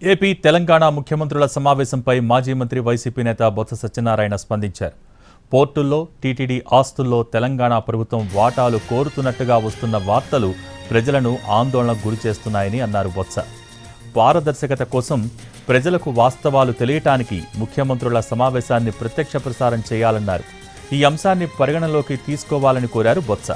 AP Telangana ముఖ్యమంత్రుల సమావేశంపై మాజీ మంత్రి వైసీపీ నేత బొత్స సత్యనారాయణ స్పందించారు. పోర్టుల్లో టీటీడీ ఆస్తుల్లో తెలంగాణ ప్రభుత్వం వాటాలు కోరుతున్నట్టుగా వస్తున్న వార్తలు ప్రజలను ఆందోళనకు గురిచేస్తున్నాయని అన్నారు బొత్స. పారదర్శకత కోసం ప్రజలకు వాస్తవాలు తెలియటానికి ముఖ్యమంత్రుల సమావేశాన్ని ప్రత్యక్ష ప్రసారం చేయాలన్నారు. ఈ అంశాన్ని పరిగణలోకి తీసుకోవాలని కోరారు బొత్స.